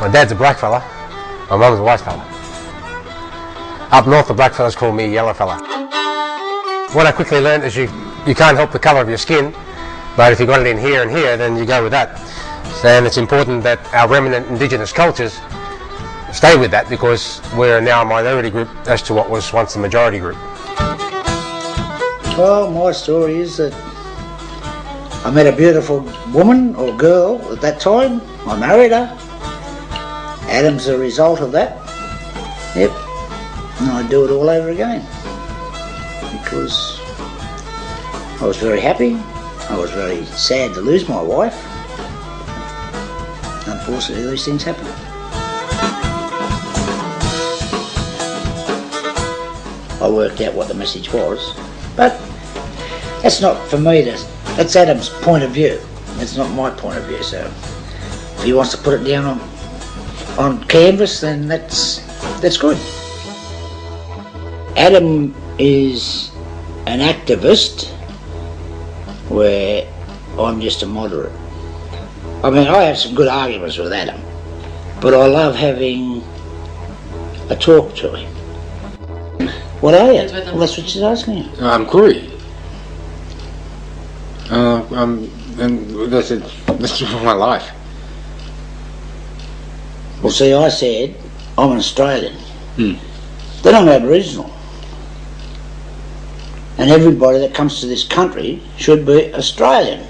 My dad's a black fella, my mum's a white fella. Up north, the black fellas call me yellow fella. What I quickly learned is you can't help the colour of your skin, but if you got it in here and here, then you go with that. And it's important that our remnant Indigenous cultures stay with that, because we're now a minority group as to what was once the majority group. Well, my story is that I met a beautiful woman or girl at that time. I married her. Adam's a result of that. Yep. And I'd do it all over again. Because I was very happy. I was very sad to lose my wife. Unfortunately, these things happen. I worked out what the message was, but that's not for me that's Adam's point of view. That's not my point of view, so if he wants to put it down on canvas, then that's good. Adam is an activist where I'm just a moderate. I mean, I have some good arguments with Adam, but I love having a talk to him. What are you? Well, that's what she's asking you. I'm Koori. And that's my life. Well, see, I said I'm an Australian. Then I'm Aboriginal. And everybody that comes to this country should be Australian.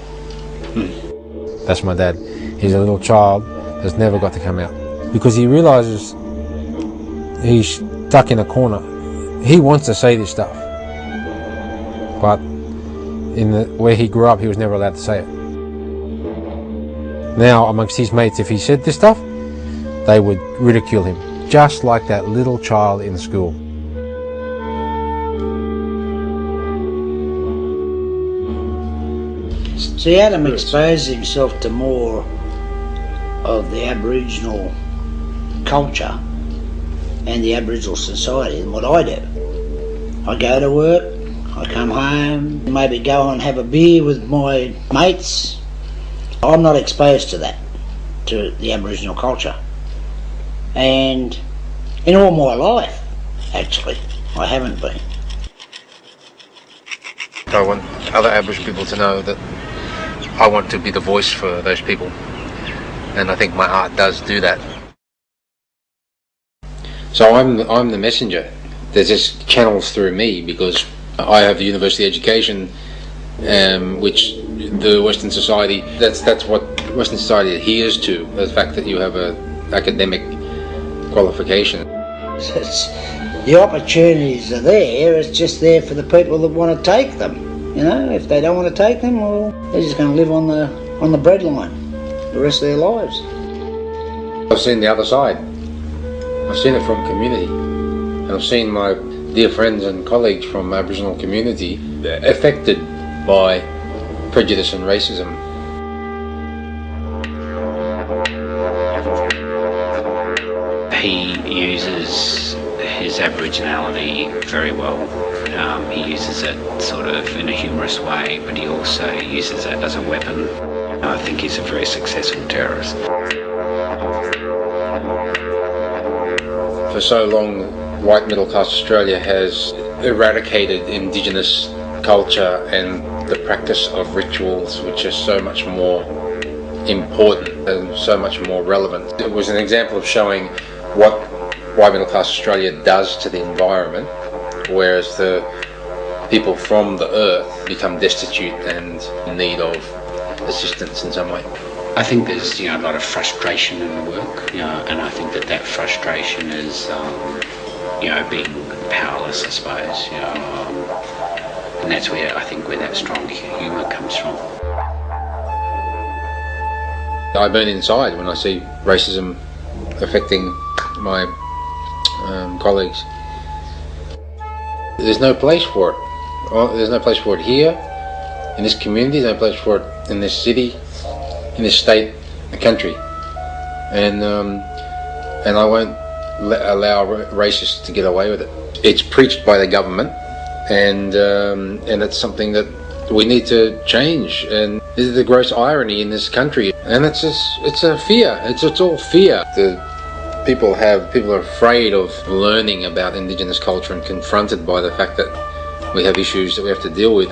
That's my dad. He's a little child that's never got to come out because he realises he's stuck in a corner. He wants to say this stuff, but where he grew up, he was never allowed to say it. Now, amongst his mates, if he said this stuff, they would ridicule him, just like that little child in school. See, Adam exposed himself to more of the Aboriginal culture and the Aboriginal society than what I do. I go to work, I come home, maybe go and have a beer with my mates. I'm not exposed to that, to the Aboriginal culture. And in all my life, actually, I haven't been. I want other Aboriginal people to know that I want to be the voice for those people, and I think my art does do that. So I'm the messenger. There's just channels through me because I have the university education, which the Western society, that's what Western society adheres to, the fact that you have a academic qualification. The opportunities are there, it's just there for the people that want to take them. You know, if they don't want to take them, well, they're just going to live on the breadline the rest of their lives. I've seen the other side. I've seen it from community. And I've seen my dear friends and colleagues from Aboriginal community affected by prejudice and racism. He uses his Aboriginality very well. He uses it sort of in a humorous way, but he also uses it as a weapon. I think he's a very successful terrorist. For so long, white middle class Australia has eradicated Indigenous culture and the practice of rituals, which are so much more important and so much more relevant. It was an example of showing what white middle class Australia does to the environment, whereas the people from the earth become destitute and in need of assistance in some way. I think there's a lot of frustration in the work, and I think that frustration is being powerless, I suppose, and that's where I think where that strong humour comes from. I burn inside when I see racism affecting my colleagues. There's no place for it. There's no place for it here, in this community, there's no place for it in this city, in this state, the country. And I won't allow racists to get away with it. It's preached by the government, and it's something that we need to change. And is the gross irony in this country, and it's a fear. It's all fear. People are afraid of learning about Indigenous culture and confronted by the fact that we have issues that we have to deal with.